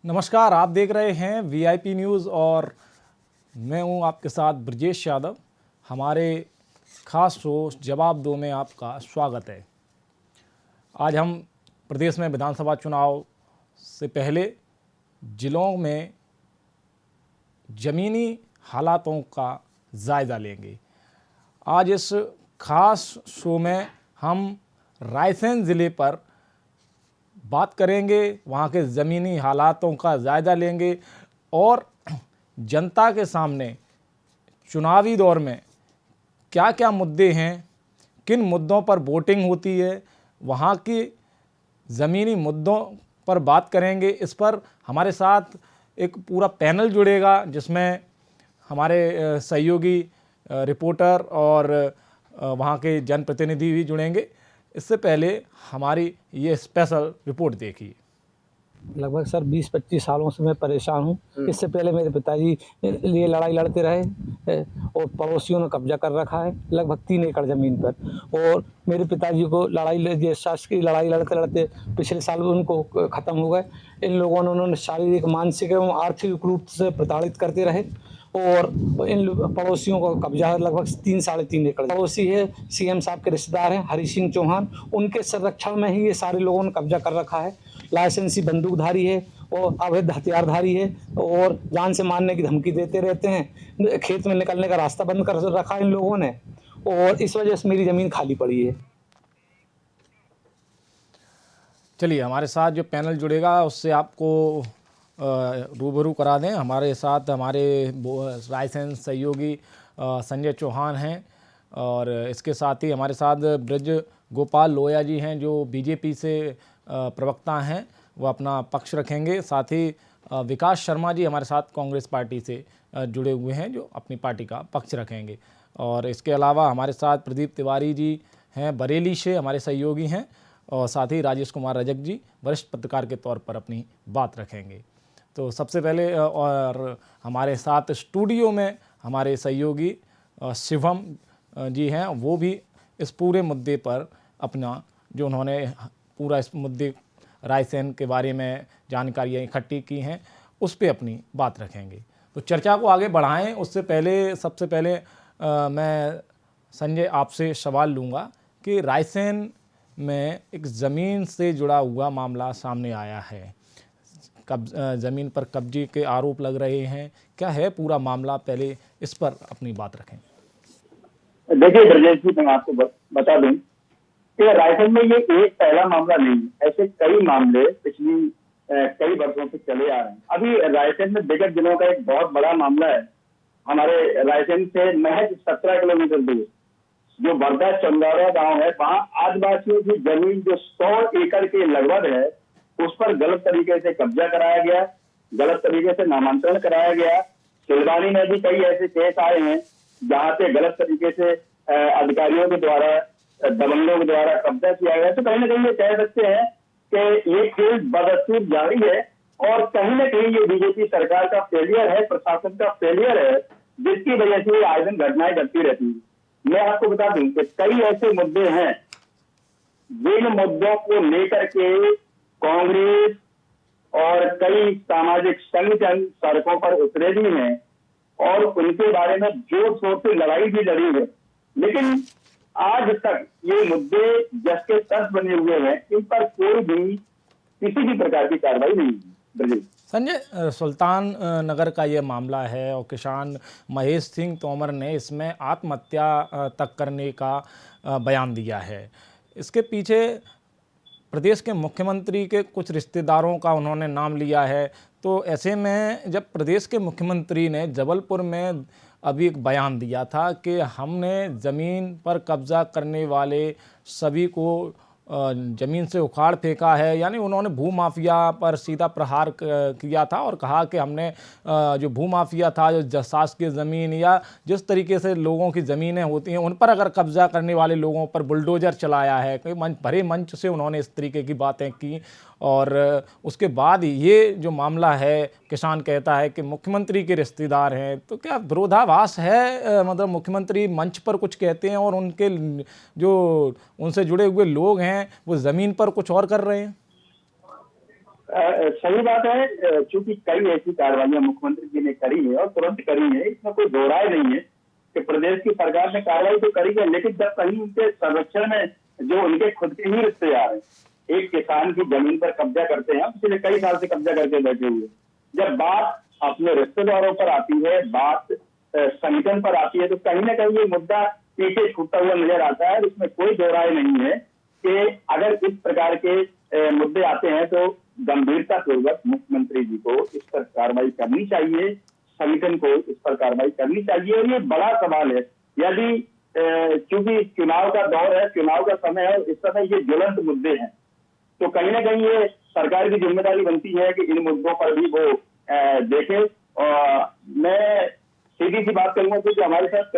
नमस्कार, आप देख रहे हैं वीआईपी न्यूज़ और मैं हूं आपके साथ ब्रजेश यादव। हमारे खास शो जवाब दो में आपका स्वागत है। आज हम प्रदेश में विधानसभा चुनाव से पहले जिलों में ज़मीनी हालातों का जायज़ा लेंगे। आज इस खास शो में हम रायसेन ज़िले पर बात करेंगे, वहाँ के ज़मीनी हालातों का जायज़ा लेंगे और जनता के सामने चुनावी दौर में क्या क्या मुद्दे हैं, किन मुद्दों पर वोटिंग होती है, वहाँ की ज़मीनी मुद्दों पर बात करेंगे। इस पर हमारे साथ एक पूरा पैनल जुड़ेगा जिसमें हमारे सहयोगी रिपोर्टर और वहाँ के जनप्रतिनिधि भी जुड़ेंगे। इससे पहले हमारी ये स्पेशल रिपोर्ट देखिए। लगभग सर 20-25 सालों से मैं परेशान हूँ। इससे पहले मेरे पिताजी लिए लड़ाई लड़ते रहे और पड़ोसियों ने कब्जा कर रखा है लगभग 3 एकड़ ज़मीन पर। और मेरे पिताजी को शासकीय लड़ाई लड़ते लड़ते पिछले साल उनको ख़त्म हो गए। इन लोगों ने उन्होंने शारीरिक, मानसिक एवं आर्थिक रूप से प्रताड़ित करते रहे और इन पड़ोसियों को कब्जा है लगभग 3-3.5 एकड़। पड़ोसी है सीएम साहब के रिश्तेदार हैं हरि सिंह चौहान, उनके संरक्षण में ही ये सारे लोगों ने कब्जा कर रखा है। लाइसेंसी बंदूकधारी है और अवैध हथियारधारी है और जान से मारने की धमकी देते रहते हैं। खेत में निकलने का रास्ता बंद कर रखा है इन लोगों ने और इस वजह से मेरी ज़मीन खाली पड़ी है। चलिए, हमारे साथ जो पैनल जुड़ेगा उससे आपको रूबरू करा दें। हमारे साथ हमारे रायसेन सहयोगी संजय चौहान हैं और इसके साथ ही हमारे साथ ब्रज गोपाल लोया जी हैं जो बीजेपी से प्रवक्ता हैं, वो अपना पक्ष रखेंगे। साथ ही विकास शर्मा जी हमारे साथ कांग्रेस पार्टी से जुड़े हुए हैं जो अपनी पार्टी का पक्ष रखेंगे। और इसके अलावा हमारे साथ प्रदीप तिवारी जी हैं बरेली से, हमारे सहयोगी हैं। और साथ ही राजेश कुमार रजक जी वरिष्ठ पत्रकार के तौर पर अपनी बात रखेंगे। तो सबसे पहले और हमारे साथ स्टूडियो में हमारे सहयोगी शिवम जी हैं, वो भी इस पूरे मुद्दे पर अपना जो उन्होंने पूरा इस मुद्दे रायसेन के बारे में जानकारियाँ इकट्ठी की हैं उस पर अपनी बात रखेंगे। तो चर्चा को आगे बढ़ाएं उससे पहले सबसे पहले मैं संजय आपसे सवाल लूँगा कि रायसेन में एक ज़मीन से जुड़ा हुआ मामला सामने आया है। ज़मीन पर कब्जे के आरोप लग रहे हैं, क्या है पूरा मामला, पहले इस पर अपनी बात रखें। देखिए ब्रजेश जी, मैं आपको बता दूं कि रायसेन में ये एक पहला मामला नहीं, ऐसे कई मामले पिछली कई वर्षों से चले आ रहे हैं। अभी रायसेन में विगत दिनों का एक बहुत बड़ा मामला है। हमारे रायसेन से महज 17 किलोमीटर दूर जो वर्धा चंदौरा गांव है, वहां आदिवासियों की जमीन जो 100 एकड़ के लगभग है, उस पर गलत तरीके से कब्जा कराया गया, गलत तरीके से नामांतरण कराया गया। सिलवानी में भी कई ऐसे केस आए हैं जहां पे गलत तरीके से अधिकारियों के द्वारा, दबंगों के द्वारा कब्जा किया गया। तो कहीं ना कहीं ये कह सकते हैं कि ये खेल बदस्तूर जारी है और कहीं ना कहीं ये बीजेपी सरकार का फेलियर है, प्रशासन का फेलियर है, जिसकी वजह से ये आए दिन घटनाएं घटती रहती है। मैं आपको बता दूं कि कई ऐसे मुद्दे हैं जिन मुद्दों को लेकर के कांग्रेस और कई सामाजिक संगठन सड़कों पर उतरे भी हैं और उनके बारे में जोर शोर से लड़ाई भी लड़ी है, लेकिन आज तक ये मुद्दे जस के तस बने हुए हैं, इन पर कोई भी किसी भी प्रकार की कार्रवाई नहीं है। संजय, सुल्तान नगर का ये मामला है और किसान महेश सिंह तोमर ने इसमें आत्महत्या तक करने का बयान दिया है। इसके पीछे प्रदेश के मुख्यमंत्री के कुछ रिश्तेदारों का उन्होंने नाम लिया है। तो ऐसे में जब प्रदेश के मुख्यमंत्री ने जबलपुर में अभी एक बयान दिया था कि हमने ज़मीन पर कब्ज़ा करने वाले सभी को ज़मीन से उखाड़ फेंका है, यानी उन्होंने भूमाफिया पर सीधा प्रहार किया था और कहा कि हमने जो भूमाफिया था, जो शासकीय ज़मीन या जिस तरीके से लोगों की ज़मीनें होती हैं उन पर अगर कब्ज़ा करने वाले लोगों पर बुलडोज़र चलाया है। कई भरे मंच से उन्होंने इस तरीके की बातें की और उसके बाद ये जो मामला है, किसान कहता है कि मुख्यमंत्री के रिश्तेदार हैं। तो क्या विरोधाभास है? मतलब मुख्यमंत्री मंच पर कुछ कहते हैं और उनके जो उनसे जुड़े हुए लोग हैं वो ज़मीन पर कुछ और कर रहे हैं। सही बात है। चूंकि कई ऐसी कार्रवाइयां मुख्यमंत्री जी ने करी है और तुरंत करी है, इसमें कोई दो राय नहीं है कि प्रदेश की सरकार ने कार्रवाई तो करी है, लेकिन जब कहीं उनके संरक्षण में जो उनके खुद के ही रिश्तेदार हैं, एक किसान की जमीन पर कब्जा करते हैं, पिछले कई साल से कब्जा करके बैठे हुए, जब बात अपने रिश्तेदारों पर आती है, बात संगठन पर आती है, तो कहीं ना कहीं ये मुद्दा पीछे छूटता हुआ नजर आता है। इसमें कोई दो राय नहीं है कि अगर इस प्रकार के मुद्दे आते हैं तो गंभीरता पूर्वक मुख्यमंत्री जी को इस पर कार्रवाई करनी चाहिए, संगठन को इस पर कार्रवाई करनी चाहिए। और ये बड़ा सवाल है, यदि क्योंकि चुनाव का दौर है, चुनाव का समय है, इस समय ये ज्वलंत मुद्दे हैं, तो कहीं ना कहीं ये सरकार की जिम्मेदारी बनती है कि इन मुद्दों पर भी वो देखे। और मैं सीधी सी बात करूंगा कि हमारे साथ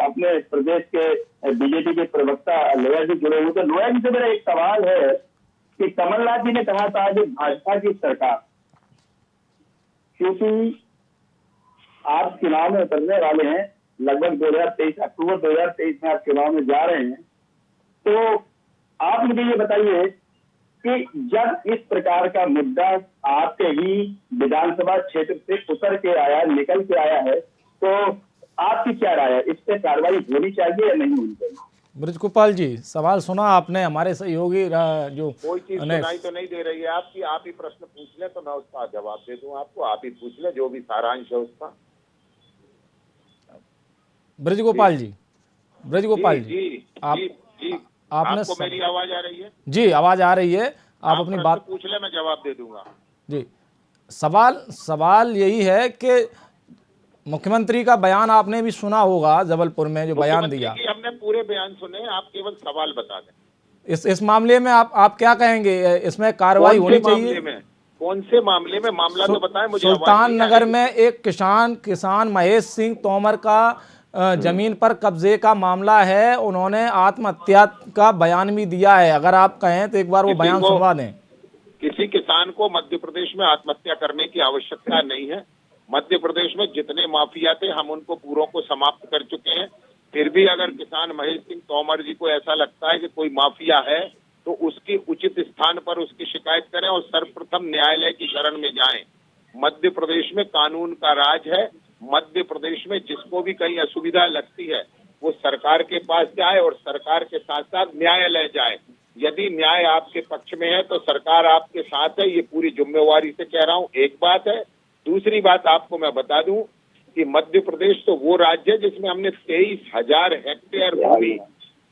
अपने प्रदेश के बीजेपी के प्रवक्ता लोया जी जुड़े हुए थे। लोया जी से मेरा एक सवाल है कि कमलनाथ जी ने कहा था कि भाजपा की सरकार, क्योंकि आप चुनाव में उतरने वाले हैं, लगभग 2023 अक्टूबर 2023 में आप चुनाव में जा रहे हैं, तो आप मुझे ये बताइए कि जब इस प्रकार का मुद्दा आपके ही विधानसभा क्षेत्र से उतर के आया, निकल के आया है, तो आपकी क्या राय है, इस पे कार्रवाई होनी चाहिए या नहीं होनी चाहिए? ब्रजगोपाल जी, सवाल सुना आपने। हमारे सहयोगी जो कोई चीज सुनाई तो नहीं दे रही है आपकी। आप ही प्रश्न पूछ ले तो मैं उसका जवाब दे दूं आपको। आप ही पूछ ले जो भी सारांश है उसका। ब्रजगोपाल जी, ब्रजगोपाल जी, आप जी आपने आपको मेरी आवाज आ रही है? जी, आवाज आ रही है। आप अपनी बात पूछ ले, मैं जवाब दे दूंगा। जी, सवाल यही है कि मुख्यमंत्री का बयान आपने भी सुना होगा, जबलपुर में जो बयान दिया। हमने पूरे बयान सुने, आप केवल सवाल बता दें। इस मामले में आप क्या कहेंगे? इसमें कार्रवाई होनी चाहिए? कौन से मामले में? मामला तो बताएं मुझे। सुल्तान नगर में एक किसान महेश सिंह तोमर का जमीन पर कब्जे का मामला है। उन्होंने आत्महत्या का बयान भी दिया है। अगर आप कहें तो एक बार वो बयान सुनवा दें। किसी किसान को मध्य प्रदेश में आत्महत्या करने की आवश्यकता नहीं है। मध्य प्रदेश में जितने माफिया थे हम उनको पूरों को समाप्त कर चुके हैं। फिर भी अगर किसान महेश सिंह तोमर जी को ऐसा लगता है कि कोई माफिया है तो उसकी उचित स्थान पर उसकी शिकायत करें और सर्वप्रथम न्यायालय की शरण में जाएं। मध्य प्रदेश में कानून का राज है। मध्य प्रदेश में जिसको भी कहीं असुविधा लगती है वो सरकार के पास जाए और सरकार के साथ साथ न्यायालय जाए। यदि न्याय आपके पक्ष में है तो सरकार आपके साथ है, ये पूरी जिम्मेवारी से कह रहा हूँ। एक बात है। दूसरी बात आपको मैं बता दूं कि मध्य प्रदेश तो वो राज्य है जिसमें हमने 23,000 हेक्टेयर भूमि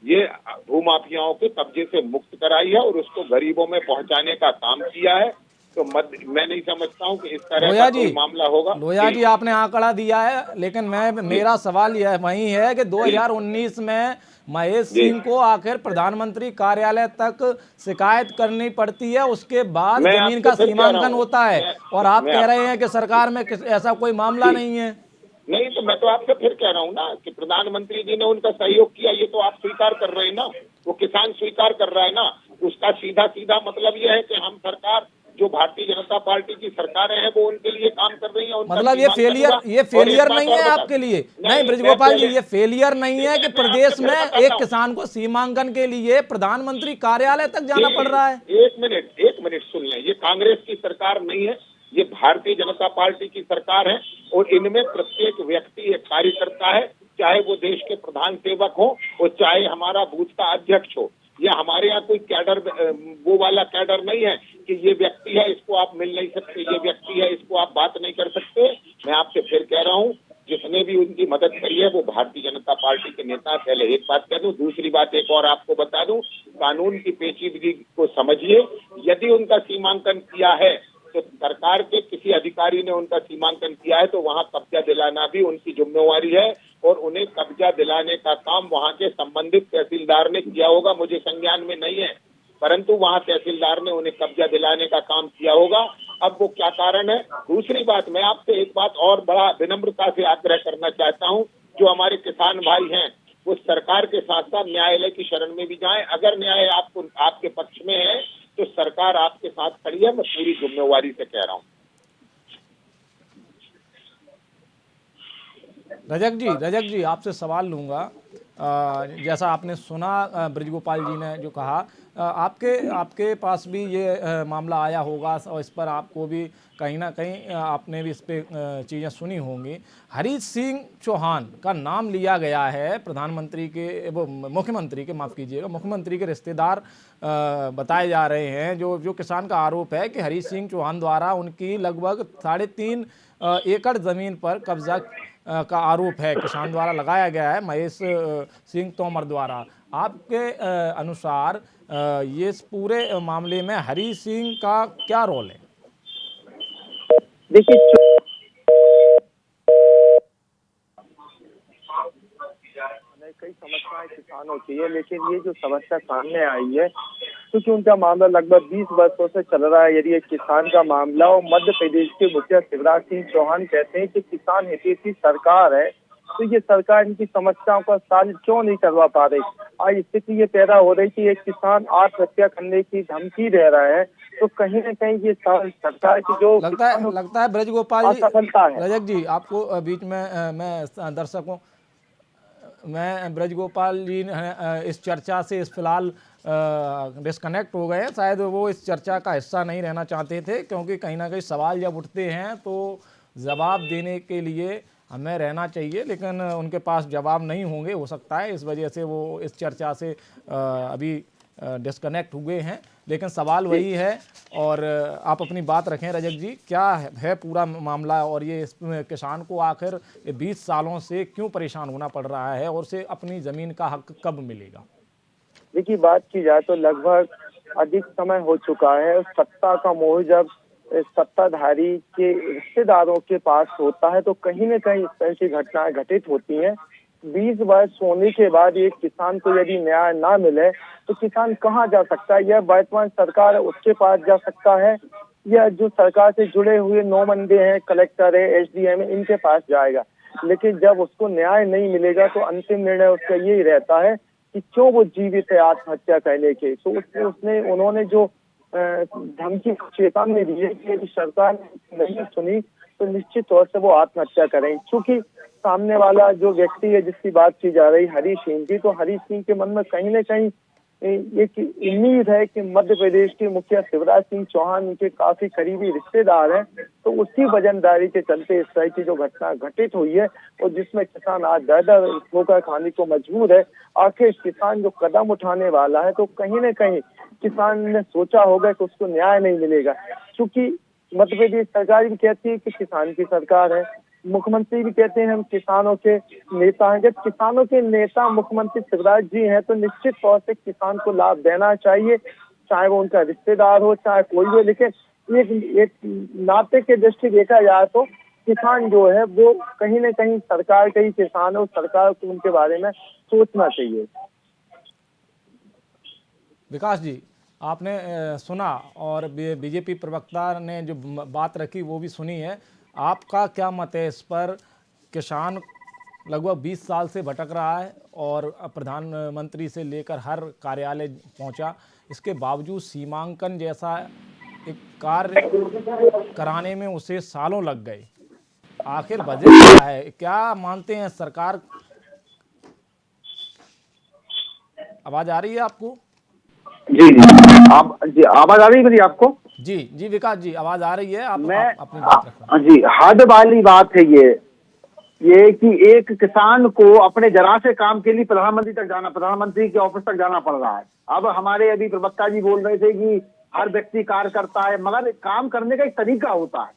ये भूमाफियाओं के कब्जे से मुक्त कराई है और उसको गरीबों में पहुंचाने का काम किया है। तो मैं नहीं समझता हूं कि इस तरह का कोई मामला होगा। लोया जी, आपने आंकड़ा दिया है, लेकिन मेरा सवाल यह वही है कि 2019 में महेश सिंह को आखिर प्रधानमंत्री कार्यालय तक शिकायत करनी पड़ती है, उसके बाद जमीन का सीमांकन होता है, और आप कह रहे हैं कि सरकार में ऐसा कोई मामला नहीं है। नहीं, तो मैं तो आपसे फिर कह रहा हूँ ना कि प्रधानमंत्री जी ने उनका सहयोग किया, ये तो आप स्वीकार कर रहे हैं ना। वो किसान स्वीकार कर रहा है ना। उसका सीधा सीधा मतलब यह है कि हम सरकार, जो भारतीय जनता पार्टी की सरकारें हैं वो उनके लिए काम कर रही है। मतलब ये फेलियर नहीं है आपके लिए? नहीं ब्रजगोपाल जी, ये फेलियर नहीं है कि प्रदेश में एक किसान को सीमांकन के लिए प्रधानमंत्री कार्यालय तक जाना पड़ रहा है? एक मिनट सुन लें। ये कांग्रेस की सरकार नहीं है, ये भारतीय जनता पार्टी की सरकार है और इनमें प्रत्येक व्यक्ति एक कार्यकर्ता है, चाहे वो देश के प्रधान सेवक हो और चाहे हमारा बूथ का अध्यक्ष हो। ये हमारे यहाँ कोई कैडर, वो वाला कैडर नहीं है कि ये व्यक्ति है इसको आप मिल नहीं सकते, ये व्यक्ति है इसको आप बात नहीं कर सकते। मैं आपसे फिर कह रहा हूँ, जिसने भी उनकी मदद करी है वो भारतीय जनता पार्टी के नेता। पहले एक बात कह दूं। दूसरी बात एक और आपको बता दूं, कानून की पेचीदगी को समझिए। यदि उनका सीमांकन किया है तो सरकार के किसी अधिकारी ने उनका सीमांकन किया है तो वहां कब्जा दिलाना भी उनकी जिम्मेवारी है और उन्हें कब्जा दिलाने का काम वहां के संबंधित तहसीलदार ने किया होगा। मुझे संज्ञान में नहीं है, परंतु वहां तहसीलदार ने उन्हें कब्जा दिलाने का काम किया होगा। अब वो क्या कारण है? दूसरी बात, मैं आपसे एक बात और बड़ा विनम्रता से आग्रह करना चाहता हूं, जो हमारे किसान भाई हैं वो सरकार के साथ साथ न्यायालय की शरण में भी जाएं। अगर न्याय आपके पक्ष में है तो सरकार आपके साथ खड़ी है। मैं पूरी जिम्मेवारी से कह रहा हूं। रजक जी, आपसे सवाल लूंगा जैसा आपने सुना ब्रजगोपाल जी ने जो कहा, आपके पास भी ये मामला आया होगा और इस पर आपको भी कहीं ना कहीं आपने भी इस पे चीज़ें सुनी होंगी। हरीश सिंह चौहान का नाम लिया गया है प्रधानमंत्री के, वो मुख्यमंत्री के, माफ़ कीजिएगा, मुख्यमंत्री के रिश्तेदार बताए जा रहे हैं। जो किसान का आरोप है कि हरीश सिंह चौहान द्वारा उनकी लगभग 3.5 एकड़ ज़मीन पर कब्जा का आरोप है, किसान द्वारा लगाया गया है, महेश सिंह तोमर द्वारा। आपके अनुसार ये इस पूरे मामले में हरीश सिंह का क्या रोल है? देखिए, कई समस्याएं किसानों की है, लेकिन ये जो समस्या सामने आई है क्योंकि उनका मामला लगभग 20 वर्षों से चल रहा है। यदि एक किसान का मामला और मध्य प्रदेश के मुखिया शिवराज सिंह चौहान कहते हैं कि किसान हितैषी सरकार है, तो ये सरकार इनकी समस्याओं का हल क्यों नहीं करवा पा रही। आज स्थिति ये पैदा हो रही कि एक किसान आत्महत्या करने की धमकी दे रहा है, तो कहीं न कहीं ये सरकार की जो लगता है ब्रजगोपाल जी, असफलता है। रजक जी, आपको बीच में मैं दर्शकों मैं ब्रजगोपाल जी इस चर्चा से इस फिलहाल डिस्कनेक्ट हो गए हैं। शायद वो इस चर्चा का हिस्सा नहीं रहना चाहते थे, क्योंकि कहीं ना कहीं सवाल जब उठते हैं तो जवाब देने के लिए हमें रहना चाहिए, लेकिन उनके पास जवाब नहीं होंगे, हो सकता है इस वजह से वो इस चर्चा से अभी डिस्कनेक्ट हुए हैं। लेकिन सवाल वही है, और आप अपनी बात रखें रजक जी, क्या है पूरा मामला, और ये इस किसान को आखिर 20 सालों से क्यों परेशान होना पड़ रहा है, और उसे अपनी ज़मीन का हक कब मिलेगा? देखिए, बात की जाए तो लगभग अधिक समय हो चुका है। सत्ता का मोह जब सत्ताधारी के रिश्तेदारों के पास होता है तो कहीं न कहीं इस तरह की घटनाएं घटित होती हैं। 20 वर्ष होने के बाद एक किसान को यदि न्याय ना मिले तो किसान कहाँ जा सकता है? यह वर्तमान सरकार है उसके पास जा सकता है, या जो सरकार से जुड़े हुए नुमाइंदे हैं, कलेक्टर है, एसडीएम है, इनके पास जाएगा। लेकिन जब उसको न्याय नहीं मिलेगा तो अंतिम निर्णय उसका यही रहता है कि क्यों वो जीवित है आत्महत्या करने के। तो उन्होंने जो धमकी चेतावनी दी है कि यदि सरकार ने नहीं सुनी तो निश्चित तौर से वो आत्महत्या करें। क्योंकि सामने वाला जो व्यक्ति है जिसकी बात की जा रही हरीश सिंह की, तो हरीश सिंह के मन में कहीं न कहीं एक उम्मीद है कि मध्य प्रदेश के मुखिया शिवराज सिंह चौहान उनके काफी करीबी रिश्तेदार हैं, तो उसी वजनदारी के चलते इस तरह की जो घटना घटित हुई है और जिसमें किसान आज दर ठोकर खाने को मजबूर है। आखिर किसान जो कदम उठाने वाला है तो कहीं न कहीं किसान ने सोचा होगा कि उसको न्याय नहीं मिलेगा, क्योंकि मध्य प्रदेश सरकार भी कहती है कि किसान की सरकार है, मुख्यमंत्री भी कहते हैं हम किसानों के नेता हैं। जब किसानों के नेता मुख्यमंत्री शिवराज जी हैं तो निश्चित तौर से किसान को लाभ देना चाहिए, चाहे वो उनका रिश्तेदार हो चाहे कोई हो। लेकिन एक नाते के दृष्टि देखा जाए तो किसान जो है वो कहीं न कहीं सरकार का ही किसान है और सरकार को उनके बारे में सोचना चाहिए। विकास जी, आपने सुना, और बीजेपी प्रवक्ता ने जो बात रखी वो भी सुनी है। आपका क्या मत है इस पर? किसान लगभग 20 साल से भटक रहा है और प्रधानमंत्री से लेकर हर कार्यालय पहुंचा, इसके बावजूद सीमांकन जैसा एक कार्य कराने में उसे सालों लग गए। आखिर वजह क्या है? क्या मानते हैं सरकार? आवाज आ रही है आपको? जी आवाज आ रही है मेरी आपको? जी विकास जी, आवाज आ रही है। आप अपनी बात रखें। जी, हद वाली बात है ये कि एक किसान को अपने जरा से काम के लिए प्रधानमंत्री के ऑफिस तक जाना पड़ रहा है। अब हमारे अभी प्रवक्ता जी बोल रहे थे कि हर व्यक्ति कार्य करता है, मगर काम करने का एक तरीका होता है।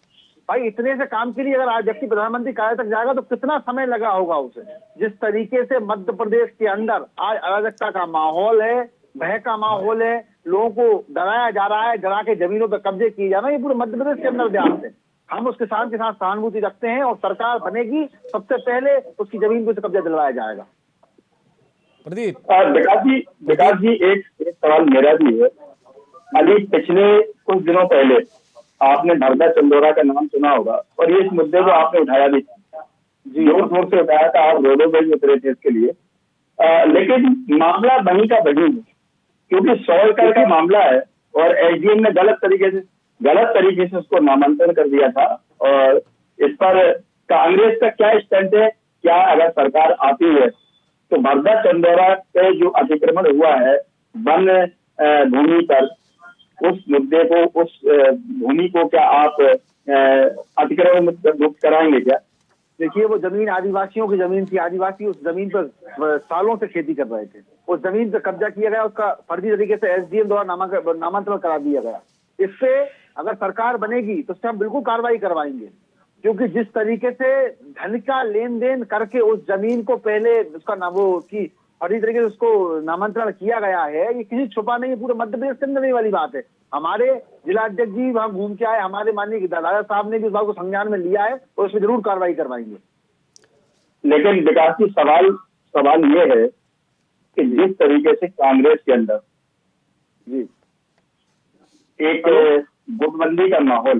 भाई, इतने से काम के लिए अगर आज व्यक्ति प्रधानमंत्री कार्य तक जाएगा तो कितना समय लगा होगा उसे। जिस तरीके से मध्य प्रदेश के अंदर आज अराजकता का माहौल है, भय का माहौल है, लोगों को डराया जा रहा है, डरा के जमीनों पर कब्जे किए जा रहे हैं, ये पूरे मध्य प्रदेश के अंदर ध्यान से हम उस किसान के साथ सहानुभूति रखते हैं और सरकार बनेगी सबसे पहले उसकी जमीन को कब्जा दिलवाया जाएगा। प्रदीप। विकास जी एक सवाल मेरा भी है। अभी पिछले कुछ दिनों पहले आपने नर्मदा चंदोरा का नाम सुना होगा और ये इस मुद्दे को आपने उठाया भी, जोर शोर से उठाया था, आप रोडों पर भी उतरे थे इसके लिए। लेकिन मामला वहीं का वहीं है, क्योंकि 100 एकड़ का मामला है और एसडीएम ने गलत तरीके से उसको नामांकन कर दिया था। और इस पर कांग्रेस का क्या स्टैंड है? क्या अगर सरकार आती है तो बरदा चंदौरा पे जो अतिक्रमण हुआ है वन भूमि पर, उस मुद्दे को, उस भूमि को क्या आप अतिक्रमण मुक्त कराएंगे क्या? देखिए, वो जमीन आदिवासियों की जमीन थी, आदिवासी उस जमीन पर सालों से खेती कर रहे थे, उस जमीन पर कब्जा किया गया, उसका फर्जी तरीके से एसडीएम द्वारा नामांतरण करा दिया गया। इससे अगर सरकार बनेगी तो उससे हम बिल्कुल कार्रवाई करवाएंगे, क्योंकि जिस तरीके से धन का लेन देन करके उस जमीन को पहले उसका नाम वो की फर्जी तरीके से उसको नामांतरण किया गया है, ये किसी छुपा नहीं है, पूरे मध्य प्रदेश के अंदर नहीं वाली बात है। हमारे जिला अध्यक्ष जी वहां घूम के आए, हमारे माननीय दादा साहब ने भी इस बात को संज्ञान में लिया है और उसमें जरूर कार्रवाई करवाएंगे। लेकिन विकास जी, सवाल ये है कि जिस तरीके से कांग्रेस के अंदर जी एक गुटबंदी का माहौल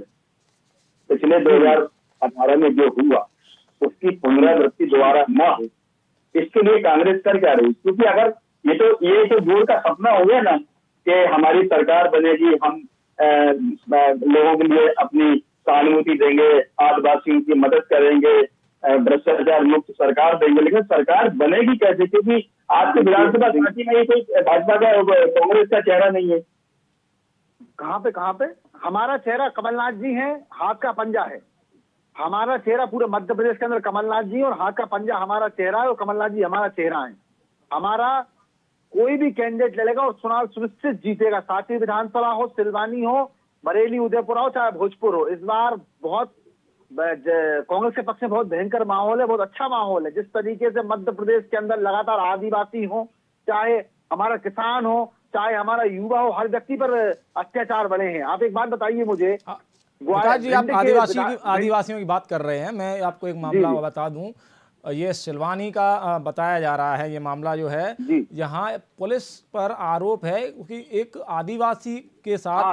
पिछले 2018 में जो हुआ, उसकी पुनरावृत्ति दोबारा न हो, इसके लिए कांग्रेस कर क्या रही? क्योंकि अगर ये तो दूर का सपना हो गया ना कि हमारी सरकार बनेगी, हम लोगों के लिए अपनी सहानुभूति देंगे, आदिवासियों की मदद करेंगे, भ्रष्टाचार मुक्त सरकार देंगे, लेकिन सरकार बनेगी कैसे? क्योंकि आज के विधानसभा पार्टी में ये कोई भाजपा का, कांग्रेस का चेहरा नहीं है। कहाँ पे हमारा चेहरा कमलनाथ जी है, हाथ का पंजा है। हमारा चेहरा पूरे मध्य प्रदेश के अंदर कमलनाथ जी और हाथ का पंजा हमारा चेहरा है, और कमलनाथ जी हमारा चेहरा है। हमारा कोई भी कैंडिडेट लड़ेगा और चुनाव सुनिश्चित जीतेगा, साथी विधानसभा हो, सिलवानी हो, बरेली, उदयपुर हो, चाहे भोजपुर हो। इस बार बहुत कांग्रेस के पक्ष में बहुत भयंकर माहौल है, बहुत अच्छा माहौल है। जिस तरीके से मध्य प्रदेश के अंदर लगातार आदिवासी हो, चाहे हमारा किसान हो, चाहे हमारा युवा हो, हर व्यक्ति पर अत्याचार बढ़े हैं। आप एक बात बताइए मुझे, विकास जी, आप आदिवासियों की बात कर रहे हैं, मैं आपको एक मामला बता दूं। ये सिलवानी का बताया जा रहा है, ये मामला जो है, यहाँ पुलिस पर आरोप है कि एक आदिवासी के साथ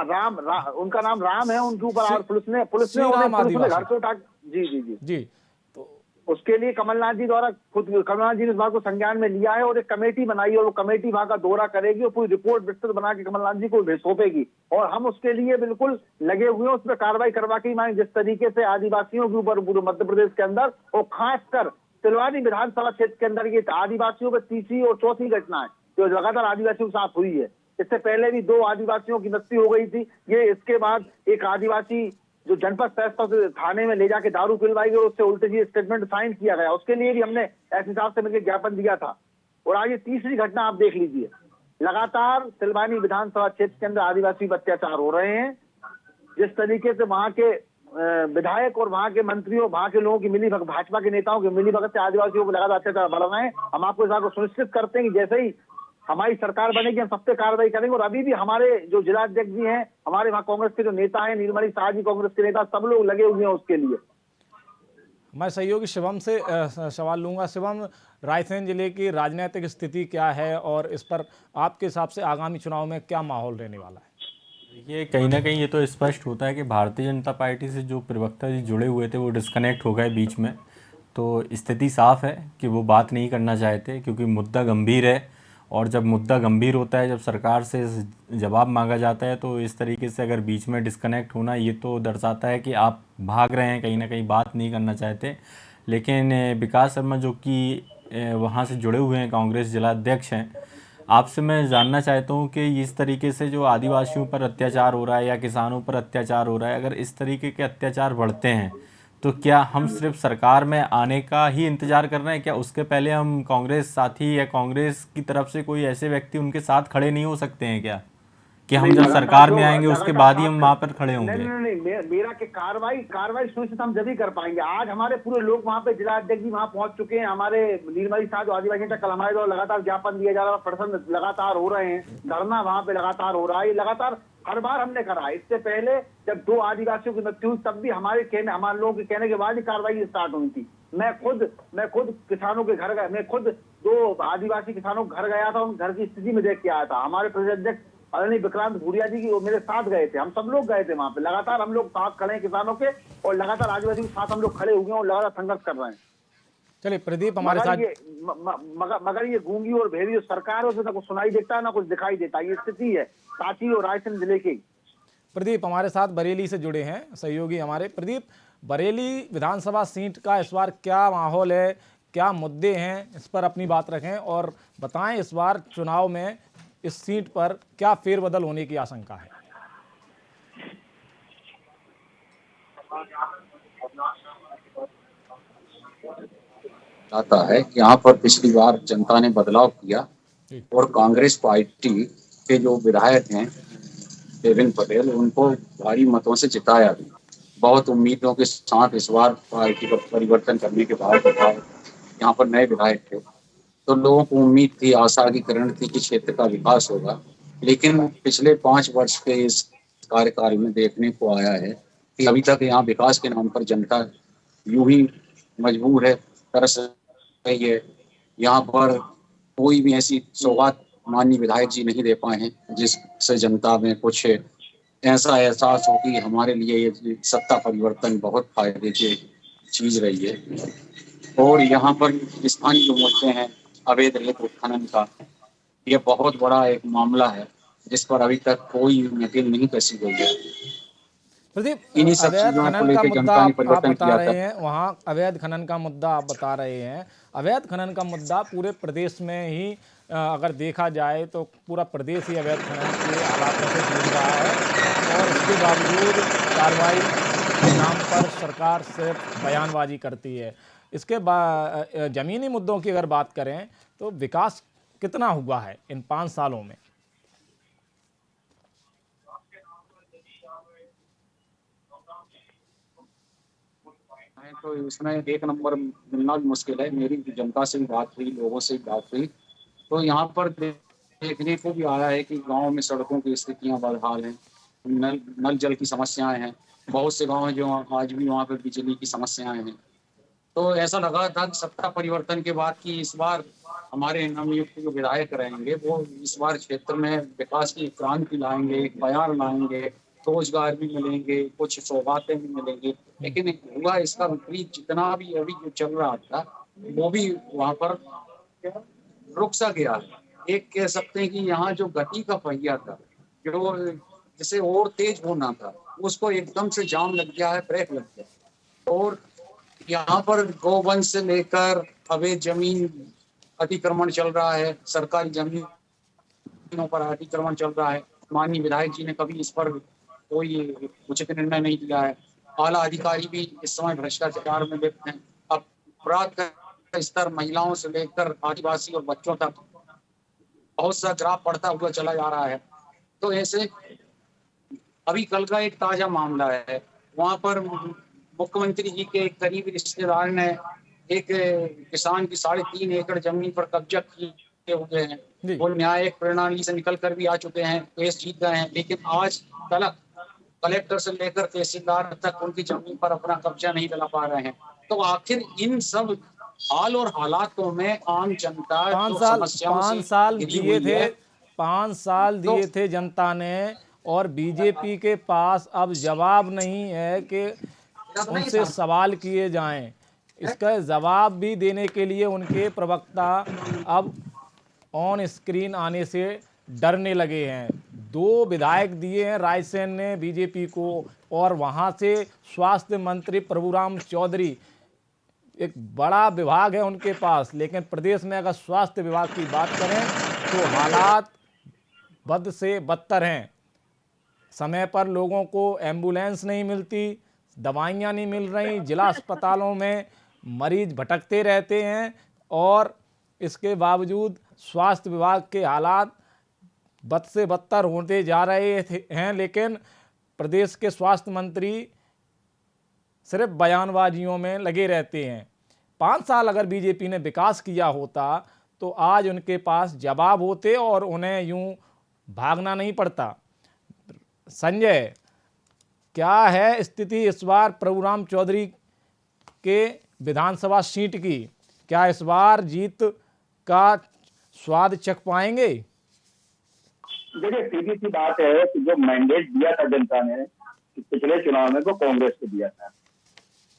उनका नाम राम है, उनके ऊपर पुलिस ने घर से उठा जी तो उसके लिए कमलनाथ जी द्वारा खुद कमलनाथ जी ने इस बात को संज्ञान में लिया है और एक कमेटी बनाई है, और वो कमेटी वहां का दौरा करेगी और पूरी रिपोर्ट विस्तृत बना के कमलनाथ जी को सौंपेगी, और हम उसके लिए बिल्कुल लगे हुए हैं, उस पर कार्रवाई करवा के मांगे। जिस तरीके से आदिवासियों के ऊपर पूरे मध्य प्रदेश के अंदर और खासकर सिलवानी विधानसभा क्षेत्र के अंदर ये आदिवासियों पर तीसरी और चौथी घटना है जो लगातार आदिवासियों के साथ हुई है। इससे पहले भी 2 आदिवासियों की मृत्यु हो गई थी। ये इसके बाद एक आदिवासी जो जनपद स्तर थाने में ले जाके दारू पिलवाई गई और उससे उल्टे ही स्टेटमेंट साइन किया गया, उसके लिए भी हमने एसपी साहब से मिलकर ज्ञापन दिया था। और आज ये तीसरी घटना आप देख लीजिए, लगातार सिलवानी विधानसभा क्षेत्र के अंदर आदिवासी पर अत्याचार हो रहे हैं। जिस तरीके से वहां के विधायक और वहां के मंत्रियों, वहां के लोगों की मिलीभगत, भाजपा के नेताओं की मिलीभगत से आदिवासियों को लगातार अत्याचार बढ़ रहे हैं। हम आपको इस बात को सुनिश्चित करते हैं कि जैसे ही हमारी सरकार बनेगी हम सब पे कार्रवाई करेंगे। और अभी भी हमारे जो जिला अध्यक्ष जी हैं, हमारे वहाँ कांग्रेस के जो नेता हैं, नीलमणि शाह जी कांग्रेस के नेता, सब लोग लगे हुए हैं उसके लिए। मैं सहयोगी शिवम से सवाल लूंगा। शिवम, रायसेन जिले की राजनीतिक स्थिति क्या है और इस पर आपके हिसाब से आगामी चुनाव में क्या माहौल रहने वाला है? ये कहीं ना कहीं ये तो स्पष्ट होता है कि भारतीय जनता पार्टी से जो प्रवक्ता जी जुड़े हुए थे वो डिस्कनेक्ट हो गए बीच में। तो स्थिति साफ है कि वो बात नहीं करना चाहते, क्योंकि मुद्दा गंभीर है, और जब मुद्दा गंभीर होता है, जब सरकार से जवाब मांगा जाता है, तो इस तरीके से अगर बीच में डिस्कनेक्ट होना, ये तो दर्शाता है कि आप भाग रहे हैं, कहीं ना कहीं बात नहीं करना चाहते। लेकिन विकास शर्मा जो कि वहाँ से जुड़े हुए हैं, कांग्रेस जिला अध्यक्ष हैं, आपसे मैं जानना चाहता हूँ कि इस तरीके से जो आदिवासियों पर अत्याचार हो रहा है या किसानों पर अत्याचार हो रहा है, अगर इस तरीके के अत्याचार बढ़ते हैं तो क्या हम सिर्फ सरकार में आने का ही इंतज़ार कर रहे हैं? क्या उसके पहले हम कांग्रेस साथी या कांग्रेस की तरफ से कोई ऐसे व्यक्ति उनके साथ खड़े नहीं हो सकते हैं क्या, कि हम जब सरकार में आएंगे उसके बाद ही हम वहाँ पर खड़े होंगे? नहीं, मेरा कि कार्रवाई सुनिश्चित हम जब ही कर पाएंगे। आज हमारे पूरे लोग वहाँ पे, जिला अध्यक्ष जी वहाँ पहुंच चुके हैं। हमारे नीलमणि शाह जो आदिवासी नेता, कल हमारे द्वारा लगातार ज्ञापन दिया जा रहा है, प्रदर्शन लगातार हो रहे हैं, धरना वहाँ पे लगातार हो रहा है, लगातार हर बार हमने करा। इससे पहले जब 2 आदिवासियों की मृत्यु हुई तब भी हमारे लोगों के कहने के बाद ही कार्रवाई स्टार्ट हुई थी। मैं खुद किसानों के घर गया, मैं खुद 2 आदिवासी किसानों के घर गया था, उन घर की स्थिति में देख के आया था। हमारे प्रदेश अध्यक्ष आदरणीय विक्रांत भूरिया जी की वो मेरे साथ गए थे, हम सब लोग गए थे वहां पे। लगातार हम लोग साथ खड़े हैं किसानों के, और लगातार आदिवासी के साथ हम लोग खड़े हुए हैं और लगातार संघर्ष कर रहे हैं। चलिए प्रदीप हमारे साथ। मगर ये गूंगी और भेड़ी जो सरकार है उसमें ना कुछ सुनाई देता है ना कुछ दिखाई देता है। ये स्थिति है सांची और रायसेन जिले की। प्रदीप हमारे साथ बरेली से जुड़े हैं सहयोगी हमारे। प्रदीप, बरेली विधानसभा सीट का इस बार क्या माहौल है? क्या मुद्दे हैं इस पर अपनी बात रखें और बताएं इस बार चुनाव में इस सीट पर क्या फेरबदल होने की आशंका है। आता है कि यहाँ पर पिछली बार जनता ने बदलाव किया जी। और कांग्रेस पार्टी के जो विधायक हैं देवेंद्र पटेल, उनको भारी मतों से जिताया भी। बहुत उम्मीदों के साथ इस बार पार्टी का परिवर्तन करने के बाद यहाँ पर नए विधायक थे, तो लोगों को उम्मीद थी, आशा की किरण थी कि क्षेत्र का विकास होगा। लेकिन पिछले 5 वर्ष के इस कार्यकाल में देखने को आया है कि अभी तक यहाँ विकास के नाम पर जनता यूं ही मजबूर है, तरस रही है। यहाँ पर कोई भी ऐसी सौगात माननीय विधायक जी नहीं दे पाए हैं जिससे जनता में कुछ ऐसा एहसास हो कि हमारे लिए ये सत्ता परिवर्तन बहुत फायदे की चीज रही है। और यहाँ पर स्थानीय जो मुद्दे हैं, अवैध रेत उत्खनन का, ये बहुत बड़ा एक मामला है जिस पर अभी तक कोई नकेल नहीं कसी गई है। प्रदीप, इन्हीं सब अवैध चीजों को खनन का लेकर मुद्दा जनता ने आप परिवर्तन बता किया रहे था। हैं, वहाँ अवैध खनन का मुद्दा आप बता रहे हैं। अवैध खनन का मुद्दा पूरे प्रदेश में ही अगर देखा जाए तो पूरा प्रदेश ही अवैध खनन के हालातों से जूझ रहा है और इसके बावजूद कार्रवाई के नाम पर सरकार सिर्फ बयानबाजी करती है। इसके ज़मीनी मुद्दों की अगर बात करें तो विकास कितना हुआ है इन 5 सालों में? तो इसमें एक नंबर मिलना भी मुश्किल है। मेरी जनता से भी बात हुई, लोगों से भी बात हुई, तो यहाँ पर देखने को भी आया है कि गांव में सड़कों की स्थितियां बदहाल हैं, नल जल की समस्याएं हैं। बहुत से गांव हैं जो आज भी वहाँ पर बिजली की समस्याएं हैं। तो ऐसा लगा था कि सत्ता परिवर्तन के बाद कि इस बार हमारे नवनियुक्त जो विधायक रहेंगे वो इस बार क्षेत्र में विकास की क्रांति लाएंगे, एक बयान लाएंगे, रोजगार भी मिलेंगे, कुछ सौगातें भी मिलेंगी। लेकिन हुआ इसका विपरीत। जितना भी अभी जो चल रहा था वो भी वहाँ पर रुक सा गया है। एक कह सकते हैं कि यहाँ जो गति का पहिया था, जो जिसे और तेज होना था, उसको एकदम से जाम लग गया है, ब्रेक लग गया। और यहाँ पर गोवंश से लेकर अवैध जमीन अतिक्रमण चल रहा है, सरकारी जमीनों पर अतिक्रमण चल रहा है। माननीय विधायक जी ने कभी इस पर कोई उचित निर्णय नहीं लिया है। आला अधिकारी भी इस समय भ्रष्टाचार में लिप्त हैं। अपराध का स्तर महिलाओं से लेकर आदिवासी और बच्चों तक बहुत सा ग्राफ बढ़ता हुआ चला जा रहा है। तो ऐसे अभी कल का एक ताजा मामला है, वहां पर मुख्यमंत्री जी के एक करीबी रिश्तेदार ने एक किसान की 3.5 एकड़ जमीन पर कब्जा किए हुए हैं। वो न्यायिक प्रणाली से निकल कर भी आ चुके हैं, केस जीत गए हैं, लेकिन आज तक कलेक्टर से लेकर तहसीलदार तक उनकी जमीन पर अपना कब्जा नहीं दिला पा रहे हैं। तो आखिर इन सब हाल और हालातों में आम जनता 5 साल दिए थे, 5 साल दिए थे जनता ने, और बीजेपी के पास अब जवाब नहीं है कि उनसे सवाल किए जाएं। इसका जवाब भी देने के लिए उनके प्रवक्ता अब ऑन स्क्रीन आने से डरने लगे हैं। 2 विधायक दिए हैं रायसेन ने बीजेपी को, और वहां से स्वास्थ्य मंत्री प्रभुराम चौधरी, एक बड़ा विभाग है उनके पास, लेकिन प्रदेश में अगर स्वास्थ्य विभाग की बात करें तो हालात बद से बदतर हैं। समय पर लोगों को एम्बुलेंस नहीं मिलती, दवाइयाँ नहीं मिल रही, जिला अस्पतालों में मरीज भटकते रहते हैं, और इसके बावजूद स्वास्थ्य विभाग के हालात बद से बदतर होते जा रहे हैं। लेकिन प्रदेश के स्वास्थ्य मंत्री सिर्फ बयानबाजियों में लगे रहते हैं। 5 साल अगर बीजेपी ने विकास किया होता तो आज उनके पास जवाब होते और उन्हें यूं भागना नहीं पड़ता। संजय, क्या है स्थिति इस बार प्रभुराम चौधरी के विधानसभा सीट की? क्या इस बार जीत का स्वाद चख पाएंगे? देखिए, सीधी सी बात है कि जो मैंडेट दिया था जनता ने पिछले चुनाव में, वो कांग्रेस को दिया था,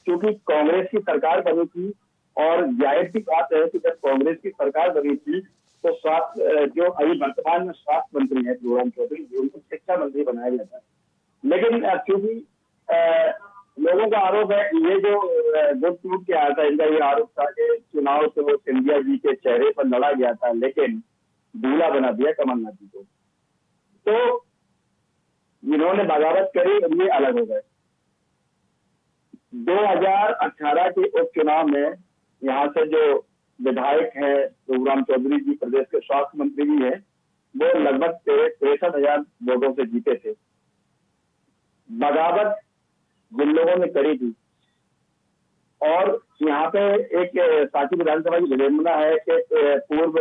क्योंकि कांग्रेस की सरकार बनी थी। और जाहिर सी बात है कि जब कांग्रेस की सरकार बनी थी तो स्वास्थ्य, जो अभी वर्तमान में स्वास्थ्य मंत्री है प्रभुराम चौधरी, उनको शिक्षा मंत्री बनाया गया था। लेकिन क्योंकि लोगों का आरोप है, ये जो गुट टूट के आया था, इनका ये आरोप था कि चुनाव तो सिंधिया जी के चेहरे पर लड़ा गया था, लेकिन दूल्हा बना दिया कमलनाथ जी को। तो इन्होंने बगावत करी और ये अलग हो गए। 2018 के उपचुनाव में यहाँ से जो विधायक है प्रभुराम चौधरी जी, प्रदेश के स्वास्थ्य मंत्री भी है, वो लगभग 63,000 वोटों से जीते थे। बगावत जिन लोगों ने करी थी, और यहाँ पे एक सांची विधानसभा की विडंबना है कि पूर्व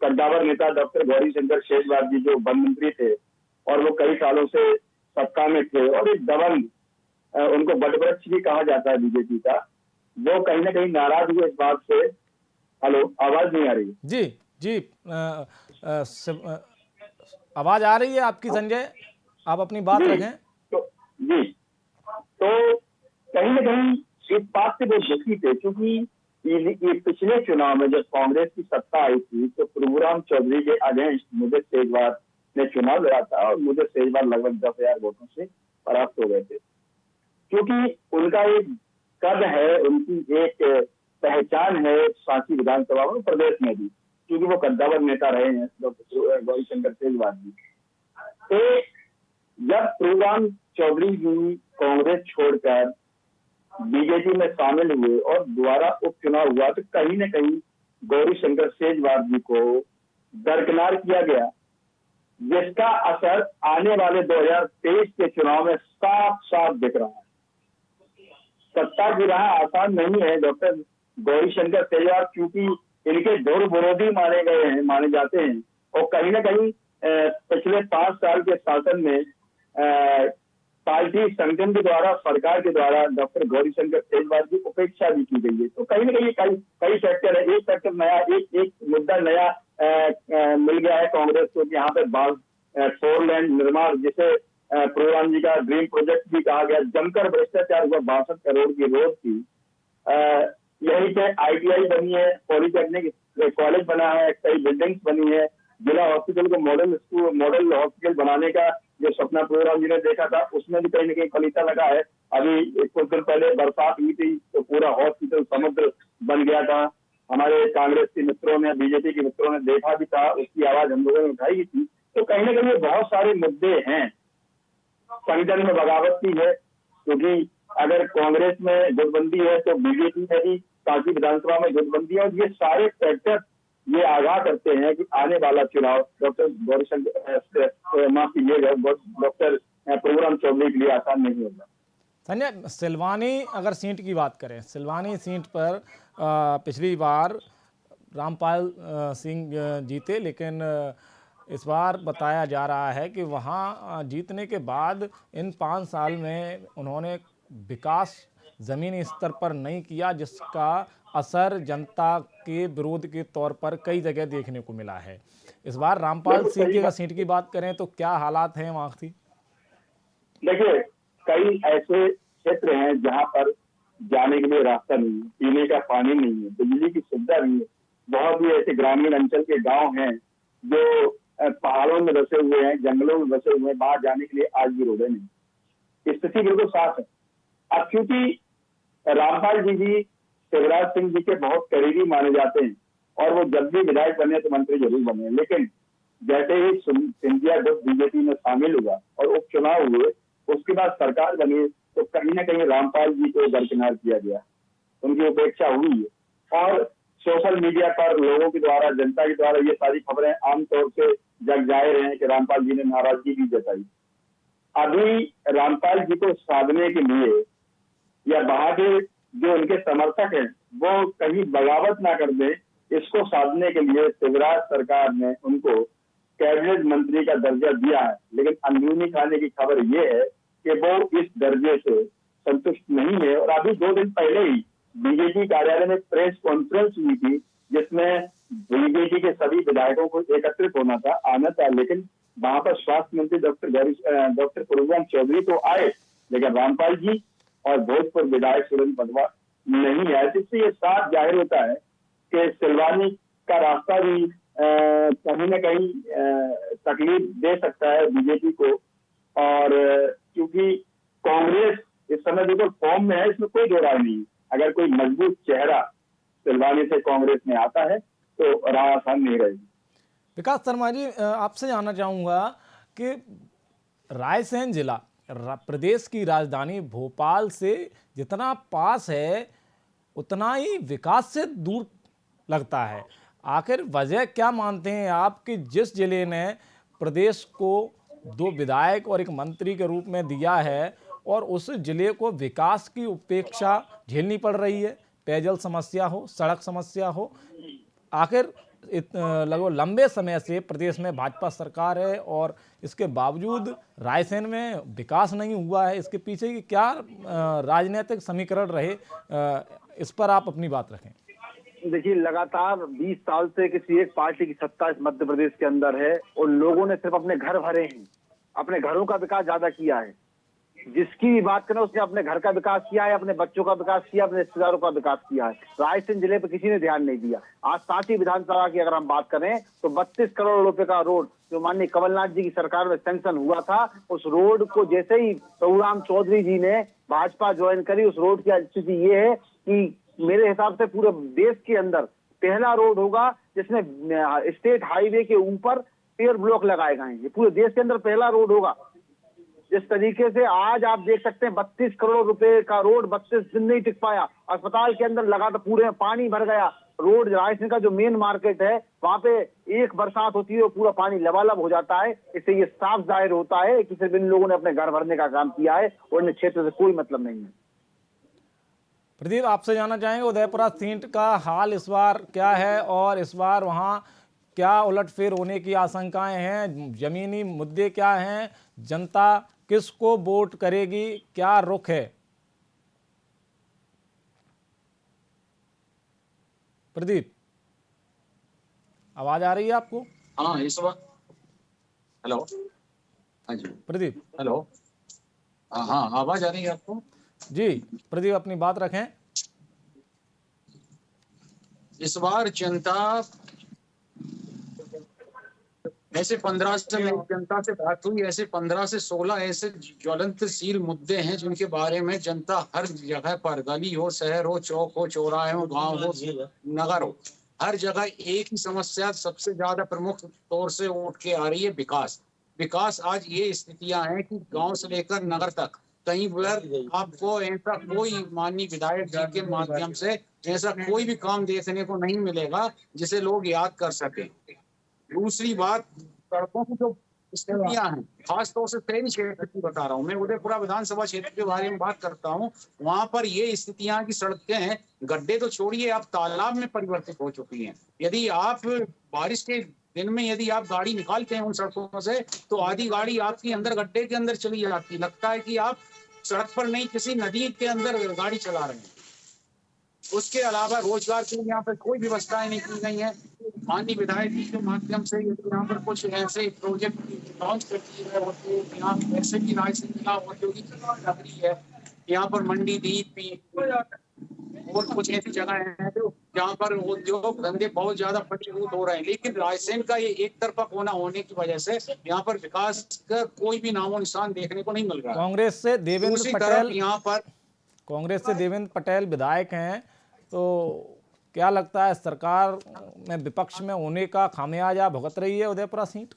कद्दावर नेता डॉक्टर गौरीशंकर शेजवार जी जो वन मंत्री थे और वो कई सालों से सत्ता में थे, और एक दबंग उनको बटवृक्ष भी कहा जाता है बीजेपी का, वो कहीं ना कहीं नाराज हुए इस बात से। हेलो, आवाज नहीं आ रही? जी जी, आवाज आ रही है आपकी संजय, आप अपनी बात रखें। तो जी, तो कहीं ना कहीं इस बात से वो दुखी थे, क्योंकि ये पिछले चुनाव में जब कांग्रेस की सत्ता आई थी तो प्रभुराम चौधरी के अगेंस्ट मुझे सेजवार ने चुनाव लड़ा था, और मुझे सेजवार लगभग 10,000 वोटों से परास्त हो गए थे। क्योंकि उनका एक कद है, उनकी एक पहचान है सांची विधानसभा में, प्रदेश में भी, क्योंकि वो कद्दावर नेता रहे हैं डॉक्टर गौरीशंकर शेजवार जी। तो जब प्रभुराम चौधरी जी कांग्रेस छोड़कर बीजेपी में शामिल हुए और दोबारा उपचुनाव हुआ, तो कहीं न कहीं गौरीशंकर शेजवार जी को दरकिनार किया गया, जिसका असर आने वाले 2023 के चुनाव में साफ साफ दिख रहा है। सत्ता की राह आसान नहीं है डॉक्टर गौरीशंकर शेजवार, क्योंकि इनके दौर विरोधी माने जाते हैं, और कहीं ना कहीं पिछले 5 साल के शासन में पार्टी संगठन के द्वारा, सरकार के द्वारा डॉक्टर गौरीशंकर शेजवार की उपेक्षा भी की गई है। तो कहीं ना कहीं कई फैक्टर है, एक फैक्टर नया, एक मुद्दा नया मिल गया है कांग्रेस को कि यहाँ पे बाघ 4 लेन निर्माण, जिसे प्रभुराम जी का ड्रीम प्रोजेक्ट भी कहा गया, जमकर भ्रष्टाचार हुआ, 62 करोड़ की रोड थी। यहीं पे ITI बनी है, पॉलिटेक्निक कॉलेज बना है, कई बिल्डिंग्स बनी है, जिला हॉस्पिटल को मॉडल हॉस्पिटल बनाने का जो सपना प्रभुराम जी ने देखा था, उसमें भी कहीं ना कहीं फलीता लगा है। अभी कुछ दिन पहले बरसात हुई थी तो पूरा हॉस्पिटल समुद्र बन गया था। हमारे कांग्रेस के मित्रों ने, बीजेपी के मित्रों ने देखा भी था, उसकी आवाज हम लोगों ने उठाई थी। तो कहीं ना कहीं बहुत सारे मुद्दे हैं। संगठन में बगावत की है, क्योंकि अगर कांग्रेस में गुटबंदी है तो बीजेपी में भी सांची विधानसभा में गुटबंदी है, और ये सारे फैक्टर ये आगाह करते हैं कि आने वाला चुनाव डॉक्टर प्रभुराम चौधरी के लिए आसान नहीं होगा। संजय, सिलवानी अगर सीट की बात करें, सिलवानी सीट पर पिछली बार रामपाल सिंह जीते, लेकिन इस बार बताया जा रहा है कि वहाँ जीतने के बाद इन 5 साल में उन्होंने विकास ज़मीनी स्तर पर नहीं किया, जिसका असर जनता के विरोध के तौर पर कई जगह देखने को मिला है। इस बार रामपाल सिंह की अगर सीट की बात करें तो क्या हालात हैं वहाँ की? देखिए, कई ऐसे क्षेत्र हैं जहाँ पर जाने के लिए रास्ता नहीं है, पीने का पानी नहीं है, बिजली की सुविधा नहीं है। बहुत ही ऐसे ग्रामीण अंचल के गांव हैं जो पहाड़ों में बसे हुए हैं, जंगलों में बसे हुए हैं, बाहर जाने के लिए आज भी रोडें नहीं। स्थिति बिल्कुल साफ है। अब क्योंकि रामपाल जी शिवराज सिंह जी के बहुत करीबी माने जाते हैं, और वो जब भी विधायक बने तो मंत्री जरूर बने, लेकिन जैसे ही सिंधिया गुट बीजेपी में शामिल हुआ और उपचुनाव हुए, उसके बाद सरकार बनी, तो कहीं ना कहीं रामपाल जी को दरकिनार किया गया, उनकी उपेक्षा हुई है। और सोशल मीडिया पर लोगों के द्वारा, जनता के द्वारा ये सारी खबरें आमतौर से जग जाहिर हैं कि रामपाल जी ने नाराजगी भी जताई। अभी रामपाल जी को साधने के लिए या बाहर के जो उनके समर्थक हैं वो कहीं बगावत ना कर दें, इसको साधने के लिए शिवराज सरकार ने उनको कैबिनेट मंत्री का दर्जा दिया है। लेकिन अंदरूनी खाने की खबर ये है कि वो इस दर्जे से संतुष्ट नहीं है। और अभी 2 दिन पहले ही बीजेपी कार्यालय में प्रेस कॉन्फ्रेंस हुई थी, जिसमें बीजेपी के सभी विधायकों को एकत्रित होना था, आना था, लेकिन वहां पर स्वास्थ्य मंत्री डॉक्टर प्रभुराम चौधरी तो आए, लेकिन रामपाल जी और भोजपुर विधायक सुरेंद्र पटवा नहीं आए। जिससे ये साफ जाहिर होता है कि सिलवानी का रास्ता भी कहीं न कहीं तकलीफ दे सकता है बीजेपी को। और क्योंकि कांग्रेस इस समय बिल्कुल फॉर्म में है, इसमें कोई दो राय नहीं है। अगर कोई मजबूत चेहरा सिलवाने से कांग्रेस में आता है तो राह आसान नहीं रहेगी। विकास शर्मा जी, आपसे जानना चाहूँगा कि रायसेन जिला प्रदेश की राजधानी भोपाल से जितना पास है उतना ही विकास से दूर लगता है। आखिर वजह क्या मानते हैं आप कि जिस जिले ने प्रदेश को 2 विधायक और 1 मंत्री के रूप में दिया है और उस जिले को विकास की उपेक्षा झेलनी पड़ रही है, पेयजल समस्या हो, सड़क समस्या हो। आखिर लगभग लंबे समय से प्रदेश में भाजपा सरकार है और इसके बावजूद रायसेन में विकास नहीं हुआ है। इसके पीछे की क्या राजनीतिक समीकरण रहे, इस पर आप अपनी बात रखें। देखिए, लगातार 20 साल से किसी एक पार्टी की सत्ता इस मध्य प्रदेश के अंदर है और लोगों ने सिर्फ अपने घर भरे हैं, अपने घरों का विकास ज्यादा किया है। जिसकी भी बात करें उसने अपने घर का विकास किया है, अपने बच्चों का विकास किया, अपने रिश्तेदारों का विकास किया है। रायसेन जिले पर किसी ने ध्यान नहीं दिया। आज सांची विधानसभा की अगर हम बात करें तो 32 करोड़ रुपए का रोड जो माननीय कमलनाथ जी की सरकार में सैंक्शन हुआ था, उस रोड को जैसे ही प्रभुराम चौधरी जी ने भाजपा ज्वाइन करी, उस रोड की स्थिति ये है कि मेरे हिसाब से पूरे देश के अंदर पहला रोड होगा जिसमें स्टेट हाईवे के ऊपर पेयर ब्लॉक लगाए गए हैं। ये पूरे देश के अंदर पहला रोड होगा। जिस तरीके से आज आप देख सकते हैं 32 करोड़ रुपए का रोड 32 दिन नहीं टिक पाया, अस्पताल के अंदर लगा तो पूरे पानी भर गया। रोड रायसेन का जो मेन मार्केट है वहां पे एक बरसात होती है पूरा पानी लबालब हो जाता है। इससे ये साफ जाहिर होता है कि सिर्फ इन लोगों ने अपने घर भरने का काम किया है और इन क्षेत्र से कोई मतलब नहीं है। प्रदीप, आपसे जानना चाहेंगे उदयपुरा सीट का हाल इस बार क्या है और इस बार वहां क्या उलटफेर होने की आशंकाएं हैं, जमीनी मुद्दे क्या हैं, जनता किसको वोट करेगी, क्या रुख है? प्रदीप, आवाज आ रही है आपको? हाँ, इस बार हेलो, हाँ जी प्रदीप। हेलो, हाँ आवाज आ रही है आपको? जी प्रदीप, अपनी बात रखें। इस बार जनता ऐसे 15 से मेरी जनता से बात हुई, ऐसे 15 से 16 ऐसे ज्वलंतशील मुद्दे हैं जिनके बारे में जनता हर जगह पर, गली हो, शहर हो, चौक हो, चौराहे हो, गांव हो, नगर हो, हर जगह एक ही समस्या सबसे ज्यादा प्रमुख तौर से उठ के आ रही है, विकास। विकास आज ये स्थितियां हैं कि गांव से लेकर नगर तक कहीं पर आपको ऐसा कोई माननीय विधायक जी के माध्यम से ऐसा कोई भी काम देखने को नहीं मिलेगा जिसे लोग याद कर सकें। दूसरी बात, सड़कों की जो स्थितियां हैं, खासतौर से शहरी क्षेत्र की बता रहा हूँ मैं, उदयपुरा विधानसभा क्षेत्र के बारे में बात करता हूँ। वहां पर ये स्थितियां की सड़कें हैं, गड्ढे तो छोड़िए, अब तालाब में परिवर्तित हो चुकी हैं। यदि आप बारिश के दिन में यदि आप गाड़ी निकालते हैं उन सड़कों से तो आधी गाड़ी आपकी अंदर गड्ढे के अंदर चली जाती, लगता है कि आप सड़क पर नहीं किसी नदी के अंदर गाड़ी चला रहे हैं। उसके अलावा रोजगार के लिए यहाँ पर कोई व्यवस्थाएं नहीं की गई है। माननीय विधायक जी के माध्यम से यदि यहाँ पर कुछ ऐसे प्रोजेक्ट लॉन्च कर दिए गए होते, यहाँ ऐसे भी रायसेन जिला औद्योगिक नगरी है, यहाँ पर मंडी दीप और कुछ ऐसी जगह है जहाँ पर उद्योग धंधे बहुत ज्यादा फलीभूत हो रहे हैं, लेकिन रायसेन का ये एक तरफा कोना होने की वजह से यहाँ पर विकास का कोई भी नामो निशान देखने को नहीं मिल रहा। कांग्रेस से देवेंद्र पटेल यहाँ पर विधायक हैं, तो क्या लगता है सरकार में विपक्ष में होने का खामियाजा भुगत रही है उदयपुरा सीट?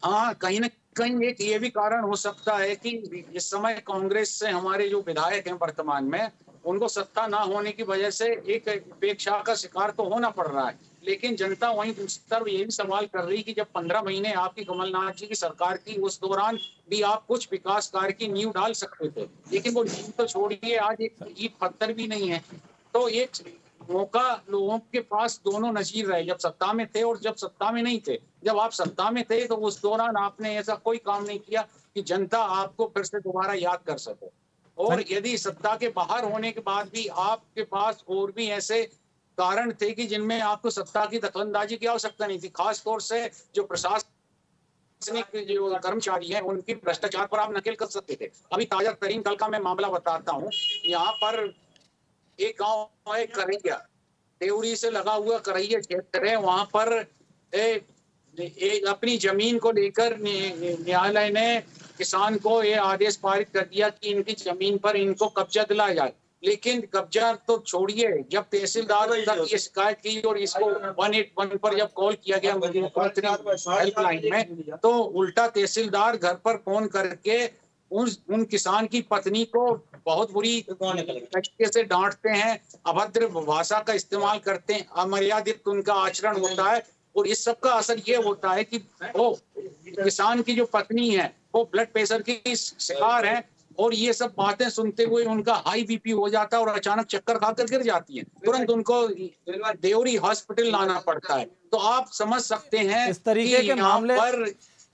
हाँ, कहीं न कहीं एक ये भी कारण हो सकता है कि इस समय कांग्रेस से हमारे जो विधायक हैं वर्तमान में, उनको सत्ता ना होने की वजह से एक उपेक्षा का शिकार तो होना पड़ रहा है। लेकिन जनता वहीं दूसरी तरफ ये भी सवाल कर रही कि जब 15 महीने आपकी कमलनाथ जी की सरकार की, उस दौरान भी आप कुछ विकास कार्य की नींव डाल सकते थे, लेकिन वो नींव तो छोड़िए, आज एक ईंट पत्थर भी नहीं है। तो एक मौका लोगों के पास दोनों नजीर रहे, जब सत्ता में थे और जब सत्ता में नहीं थे। जब आप सत्ता में थे तो उस दौरान आपने ऐसा कोई काम नहीं किया कि जनता आपको फिर से दोबारा याद कर सके, और यदि सत्ता के बाहर होने के बाद भी आपके पास और भी ऐसे कारण थे कि जिनमें आपको सत्ता की दखलंदाजी की आवश्यकता नहीं थी। खास तौर से जो प्रशासनिक जो कर्मचारी हैं उनकी भ्रष्टाचार पर आप नकेल कर सकते थे। अभी ताजा तरीन कल का मैं मामला बताता हूँ। यहाँ पर एक गांव है करैया, देवरी से लगा हुआ करैया क्षेत्र है, वहां पर अपनी जमीन को लेकर न्यायालय ने किसान को ये आदेश पारित कर दिया कि इनकी जमीन पर इनको कब्जा दिलाया जाए। लेकिन कब्जा तो छोड़िए, जब तहसीलदार तक ये शिकायत की और इसको 181 पर जब कॉल किया गया मुख्यमंत्री हेल्पलाइन में, तो उल्टा तहसीलदार घर पर फोन करके उन किसान की पत्नी को बहुत बुरी तरीके से डांटते हैं, अभद्र भाषा का इस्तेमाल करते हैं, अमर्यादित उनका आचरण होता है। और इस सब का असर ये होता है कि वो किसान की जो पत्नी है वो ब्लड प्रेशर की शिकार है, और ये सब बातें सुनते हुए उनका हाई बीपी हो जाता है और अचानक चक्कर खाकर गिर जाती है। तुरंत उनको देवरी हॉस्पिटल लाना पड़ता है। तो आप समझ सकते हैं इस तरीके के मामले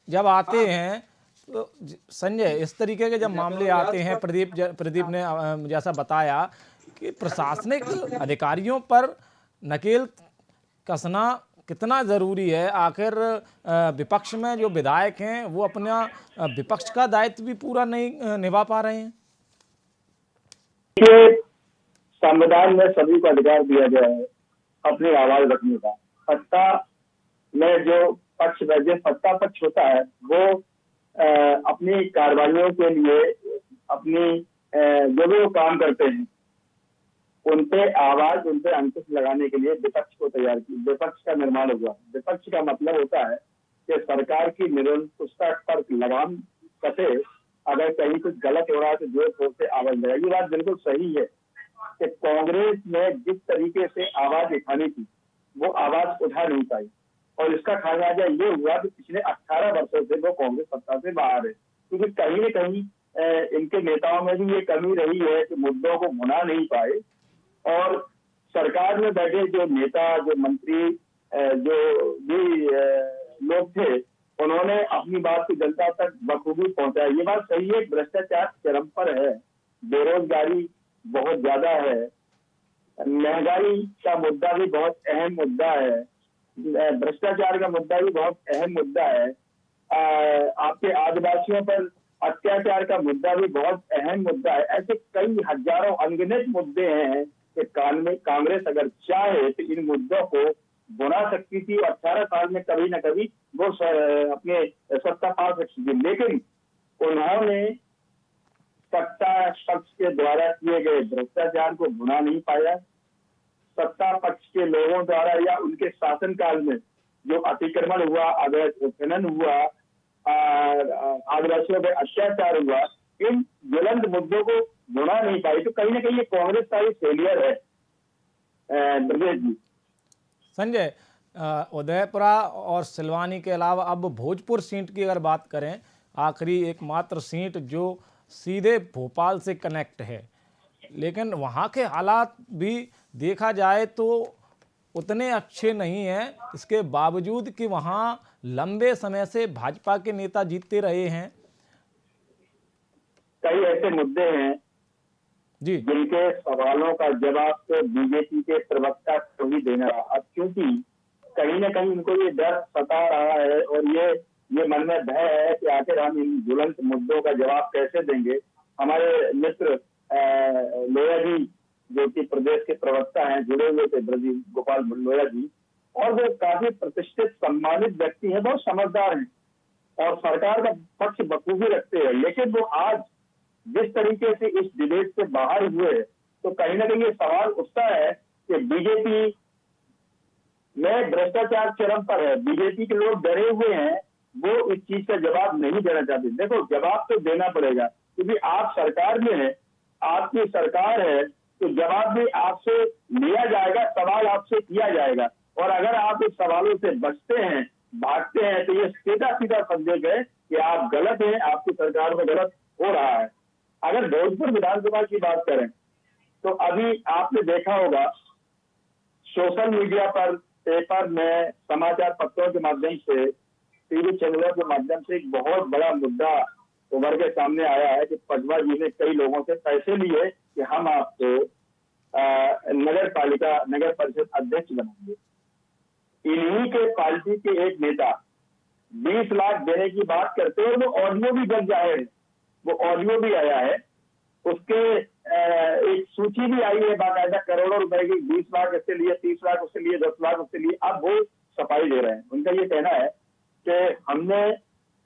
जब आते हैं तो संजय, इस तरीके के जब मामले आते हैं, प्रदीप ने जैसा बताया कि प्रशासनिक अधिकारियों पर नकेल कसना कितना ज़रूरी है। आखिर विपक्ष में जो विधायक हैं वो अपना विपक्ष का दायित्व भी पूरा नहीं निभा पा रहे हैं। देखिए, संविधान में सभी को अधिकार दिया गया है अपनी आवाज रखने का। सत्ता में जो पक्ष जो सत्ता पक्ष होता है वो अपनी कार्रवाइयों के लिए अपनी जो भी वो काम करते हैं उन पे आवाज, उन पे अंकुश लगाने के लिए विपक्ष को तैयार की, विपक्ष का निर्माण हुआ। विपक्ष का मतलब होता है कि सरकार की निरंकुशता पर लगाम कसे, अगर कहीं कुछ गलत हो रहा है तो जोर शोर से आवाज लगाए। ये बात बिल्कुल सही है कि कांग्रेस ने जिस तरीके से आवाज उठानी थी वो आवाज उठा नहीं पाई, और इसका खामियाजा ये हुआ कि पिछले 18 वर्षों से वो कांग्रेस सत्ता से बाहर है, क्योंकि कहीं न कहीं इनके नेताओं में भी ये कमी रही है कि मुद्दों को भुना नहीं पाए, और सरकार में बैठे जो नेता, जो मंत्री, जो भी लोग थे, उन्होंने अपनी बात को जनता तक बखूबी पहुंचाया। ये बात सही है, भ्रष्टाचार चरम पर है, बेरोजगारी बहुत ज्यादा है, महंगाई का मुद्दा भी बहुत अहम मुद्दा है, भ्रष्टाचार का मुद्दा भी बहुत अहम मुद्दा है, आपके आदिवासियों पर अत्याचार का मुद्दा भी बहुत अहम मुद्दा है। ऐसे कई हजारों अनगिनत मुद्दे हैं कि कांग्रेस अगर चाहे तो इन मुद्दों को बुना सकती थी, और 18 साल में कभी न कभी वो अपने सत्ता पा सकती थी। लेकिन उन्होंने सत्ता पक्ष के द्वारा किए गए भ्रष्टाचार को भुना नहीं पाया। सत्ता पक्ष के लोगों द्वारा या उनके शासनकाल में जो अतिक्रमण हुआ, अवैध उत्खनन हुआ, आदिवासियों पे अत्याचार हुआ, इन ज्वलंत मुद्दों को भुना नहीं पाई। तो कहीं ना कहीं ये कांग्रेस का ही फेलियर है। ब्रजेश जी। संजय, उदयपुरा और सिलवानी के अलावा अब भोजपुर सीट की अगर बात करें, आखिरी एकमात्र सीट जो सीधे भोपाल से कनेक्ट है, लेकिन वहाँ के हालात भी देखा जाए तो उतने अच्छे नहीं हैं, इसके बावजूद कि वहाँ लंबे समय से भाजपा के नेता जीतते रहे हैं। कई ऐसे मुद्दे हैं जी जिनके सवालों का जवाब तो बीजेपी के प्रवक्ता को ही देना रहा। अब क्योंकि कहीं न कहीं उनको ये डर सता रहा है और ये मन में भय है कि आखिर हम इन ज्वलंत मुद्दों का जवाब कैसे देंगे। हमारे मित्र लोया जी जो कि प्रदेश के प्रवक्ता हैं, जुड़े हुए थे ब्रजेश गोपाल लोया जी, और वो काफी प्रतिष्ठित सम्मानित व्यक्ति हैं, बहुत समझदार हैं और सरकार का पक्ष बखूबी रखते हैं। लेकिन वो आज जिस तरीके से इस डिबेट से बाहर हुए तो कहीं ना कहीं ये सवाल उठता है कि बीजेपी में भ्रष्टाचार चरम पर है। बीजेपी के लोग डरे हुए हैं, वो इस चीज का जवाब नहीं देना चाहते। देखो, जवाब तो देना पड़ेगा क्योंकि आप सरकार में है, आपकी सरकार है, तो जवाब भी आपसे लिया जाएगा, सवाल आपसे किया जाएगा। और अगर आप इस सवालों से बचते हैं, भागते हैं, तो ये सीधा सीधा संदेश है कि आप गलत हैं, आपकी सरकार में गलत हो रहा है। अगर भोजपुर विधानसभा की बात करें तो अभी आपने देखा होगा सोशल मीडिया पर, पेपर में, समाचार पत्रों के माध्यम से, टीवी चैनलों के माध्यम से एक बहुत बड़ा मुद्दा उभर के सामने आया है कि पटवा जी ने कई लोगों से पैसे लिए कि हम आपको नगर परिषद अध्यक्ष बनाएंगे। इन्हीं के पार्टी के एक नेता 20 लाख देने की बात करते हैं, वो ऑडियो भी बन जाए, वो ऑडियो भी आया है, उसके एक सूची भी आई है बाकायदा, करोड़ों रुपए की, 20 लाख इससे लिए, 30 लाख उससे लिए, 10 लाख उससे लिए। अब वो सफाई दे रहे हैं। उनका ये कहना है कि हमने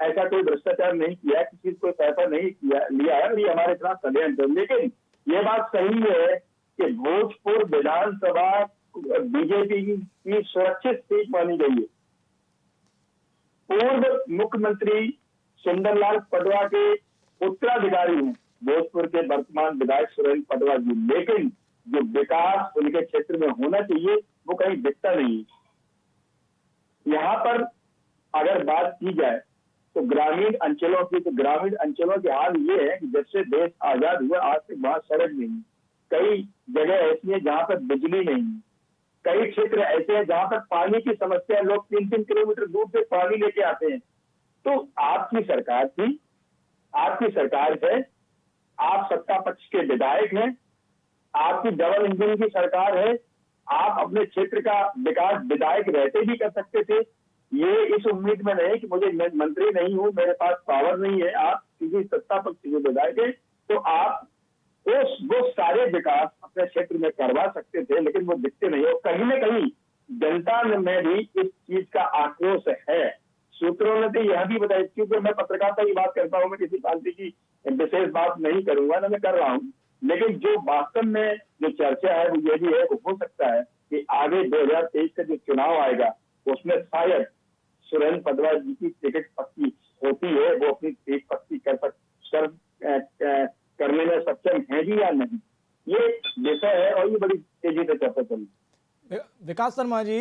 ऐसा कोई भ्रष्टाचार नहीं किया, किसी को कोई पैसा नहीं लिया है और ये हमारे खिलाफ षड्यंत्र। लेकिन ये बात सही है कि भोजपुर विधानसभा बीजेपी की सुरक्षित सीट मानी गई है। पूर्व मुख्यमंत्री सुंदरलाल पटवा के उत्तराधिकारी हैं भोजपुर के वर्तमान विधायक सुरेंद्र पटवा जी, लेकिन जो विकास उनके क्षेत्र में होना चाहिए वो कहीं दिखता नहीं। यहाँ पर अगर बात की जाए तो ग्रामीण अंचलों की, तो ग्रामीण अंचलों के हाल ये है कि जब से देश आजाद हुआ आज तक वहां सड़क नहीं, कई जगह ऐसी है जहां पर बिजली नहीं, कई क्षेत्र ऐसे हैं जहां पर पानी की समस्या, लोग 3-3 किलोमीटर दूर से पानी लेके आते हैं। तो आपकी सरकार थी, आपकी सरकार है, आप सत्ता पक्ष के विधायक हैं, आपकी डबल इंजन की सरकार है, आप अपने क्षेत्र का विकास विधायक रहते भी कर सकते थे। ये इस उम्मीद में नहीं कि मुझे मंत्री नहीं हूं, मेरे पास पावर नहीं है, आप किसी सत्ता पक्ष के विधायक है तो आप वो सारे विकास अपने क्षेत्र में करवा सकते थे, लेकिन वो दिखते नहीं। और कहीं न कहीं जनता में भी इस चीज का आक्रोश है। सूत्रों ने तो यह भी बताया, क्योंकि मैं पत्रकारिता की बात करता हूँ, मैं किसी पार्टी की विशेष बात नहीं करूंगा, ना मैं कर रहा हूँ, लेकिन जो वास्तव में जो चर्चा है वो ये भी है, वो हो सकता है कि आगे 2023 का जो चुनाव आएगा उसमें शायद सुरेंद्र पटवा जी की टिकट पक्की होती है, वो अपनी सीट पक्की करने में सक्षम है भी या नहीं, ये विषय है और ये बड़ी तेजी से चर्चा चल रही है। विकास शर्मा जी,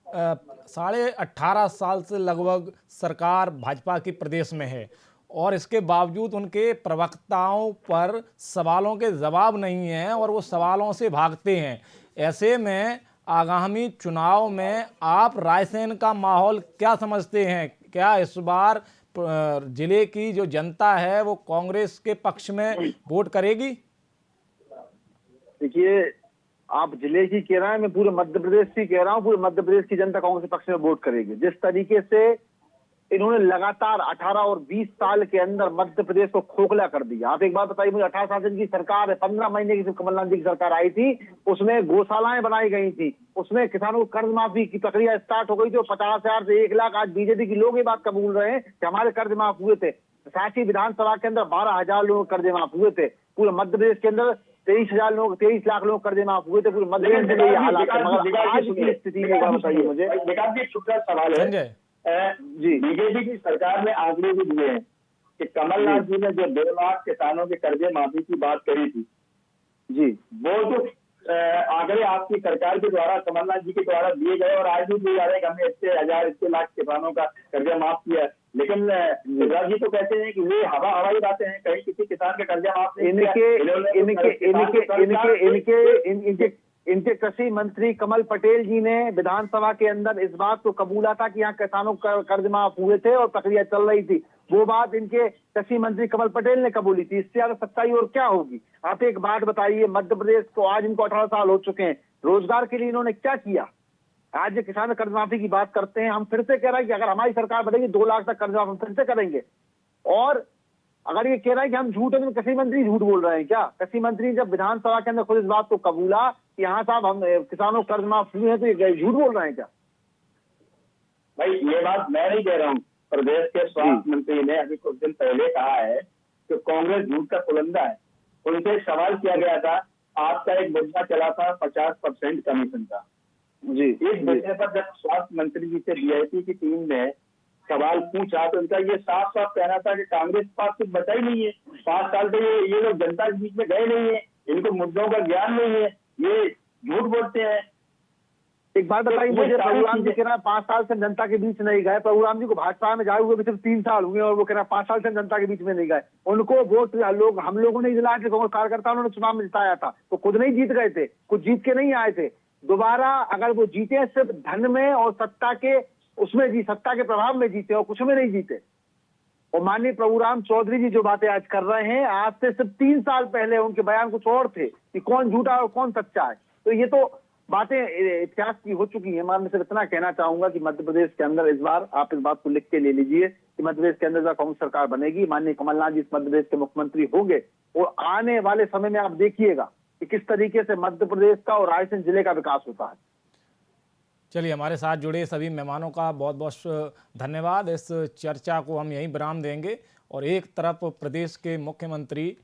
18.5 साल से लगभग सरकार भाजपा की प्रदेश में है और इसके बावजूद उनके प्रवक्ताओं पर सवालों के जवाब नहीं हैं और वो सवालों से भागते हैं। ऐसे में आगामी चुनाव में आप रायसेन का माहौल क्या समझते हैं? क्या इस बार जिले की जो जनता है वो कांग्रेस के पक्ष में वोट करेगी? देखिए, आप जिले की कह रहे हैं, मैं पूरे मध्य प्रदेश की कह रहा हूँ, पूरे मध्य प्रदेश की जनता कांग्रेस के पक्ष में वोट करेगी। जिस तरीके से इन्होंने लगातार 18 और 20 साल के अंदर मध्य प्रदेश को खोखला कर दिया। आप एक बात बताइए मुझे, 18 साल की सरकार है, 15 महीने की कमलनाथ जी की सरकार आई थी, उसमें गौशालाएं बनाई गई थी, उसमें किसानों को कर्ज माफी की प्रक्रिया स्टार्ट हो गई थी और 50,000 से 1 लाख आज बीजेपी के लोग ये बात कबूल रहे हैं कि हमारे कर्ज माफ हुए थे। साथ ही विधानसभा के अंदर 12,000 लोग कर्ज माफ हुए थे। पूरे मध्य प्रदेश के अंदर 23 लाख लोग कर्ज माफ हुए थे। पूरे मध्य प्रदेश में ये हालात है। मगर आज की स्थिति में बताइए मुझे। विकास जी, छोटा सवाल है जी, बीजेपी की सरकार ने आंकड़े भी दिए हैं कि कमलनाथ जी ने जो 2 लाख किसानों के कर्जे माफी की बात करी थी जी, वो जो आंकड़े आपकी सरकार के द्वारा, कमलनाथ जी के द्वारा दिए गए और आज भी दिए जा रहे हैं कि हमने इतने लाख किसानों का कर्जा माफ किया है, लेकिन शिवराज जी तो कहते हैं कि ये हवाई बातें हैं, कहीं किसी किसान का कर्जा माफ नहीं। इनके कृषि मंत्री कमल पटेल जी ने विधानसभा के अंदर इस बात को कबूला था कि यहाँ किसानों का कर्ज माफ हुए थे और प्रक्रिया चल रही थी। वो बात इनके कृषि मंत्री कमल पटेल ने कबूली थी। इससे ज्यादा सच्चाई और क्या होगी? आप एक बात बताइए, मध्य प्रदेश को आज इनको 18 साल हो चुके हैं, रोजगार के लिए इन्होंने क्या किया? आज जो किसान कर्ज माफी की बात करते हैं, हम फिर से कह रहे हैं कि अगर हमारी सरकार बढ़ेगी 2 लाख तक कर्ज माफ हम फिर से करेंगे। और अगर ये कह रहा है कि हम झूठ है, तो कृषि मंत्री झूठ बोल रहे हैं क्या? कृषि मंत्री जब विधानसभा के अंदर खुद इस बात को कबूला कि यहाँ साहब हम किसानों को कर्ज माफ हुए हैं, तो ये झूठ बोल रहे हैं क्या? भाई, ये बात मैं नहीं कह रहा हूँ, प्रदेश के स्वास्थ्य मंत्री ने अभी कुछ दिन पहले कहा है कि कांग्रेस झूठ का पुलंदा है। उनसे एक सवाल किया गया था, आपका एक मुद्दा चला था 50% कमीशन का जी, इस विषय पर जब स्वास्थ्य मंत्री जी से बीआईपी की टीम ने सवाल पूछा तो उनका ये साफ साफ कहना था कि कांग्रेस के पास कुछ बचा ही नहीं है। 5 साल से ये लोग जनता के बीच में गए नहीं है, इनको मुद्दों का ज्ञान नहीं है, ये झूठ बोलते हैं। एक बात बताइए मुझे, प्रभुराम जी कह रहा है 5 साल से जनता के बीच नहीं गए। प्रभुराम जी को भाजपा में जाए हुए भी सिर्फ 3 साल हुए और वो कह रहा है 5 साल से जनता के बीच में नहीं गए। उनको वोट हम लोगों ने दिलाया थे, कांग्रेस कार्यकर्ता उन्होंने चुनाव में जिताया था, तो खुद नहीं जीत गए थे, कुछ जीत के नहीं आए थे। दोबारा अगर वो जीते सिर्फ धन में और सत्ता के सत्ता के प्रभाव में जीते और कुछ में नहीं जीते। और माननीय प्रभुराम चौधरी जी जो बातें आज कर रहे हैं, आज से सिर्फ 3 साल पहले उनके बयान कुछ और थे कि कौन झूठा और कौन सच्चा है। तो ये तो बातें इतिहास की हो चुकी हैं। मैं सिर्फ इतना कहना चाहूंगा कि मध्य प्रदेश के अंदर इस बार आप इस बात को लिख के ले लीजिए कि मध्य प्रदेश के अंदर कांग्रेस सरकार बनेगी, माननीय कमलनाथ जी इस मध्य प्रदेश के मुख्यमंत्री होंगे और आने वाले समय में आप देखिएगा कि किस तरीके से मध्य प्रदेश का और रायसेन जिले का विकास होता है। चलिए, हमारे साथ जुड़े सभी मेहमानों का बहुत बहुत धन्यवाद। इस चर्चा को हम यहीं विराम देंगे। और एक तरफ प्रदेश के मुख्यमंत्री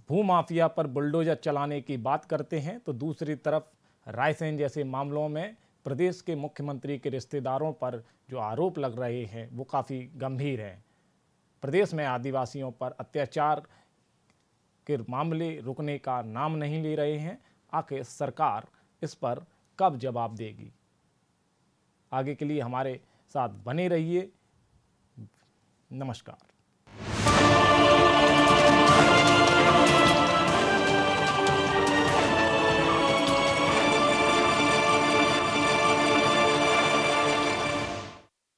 भूमाफिया पर बुलडोजर चलाने की बात करते हैं, तो दूसरी तरफ रायसेन जैसे मामलों में प्रदेश के मुख्यमंत्री के रिश्तेदारों पर जो आरोप लग रहे हैं वो काफ़ी गंभीर हैं। प्रदेश में आदिवासियों पर अत्याचार के मामले रुकने का नाम नहीं ले रहे हैं। आखिर सरकार इस पर कब जवाब देगी? आगे के लिए हमारे साथ बने रहिए। नमस्कार।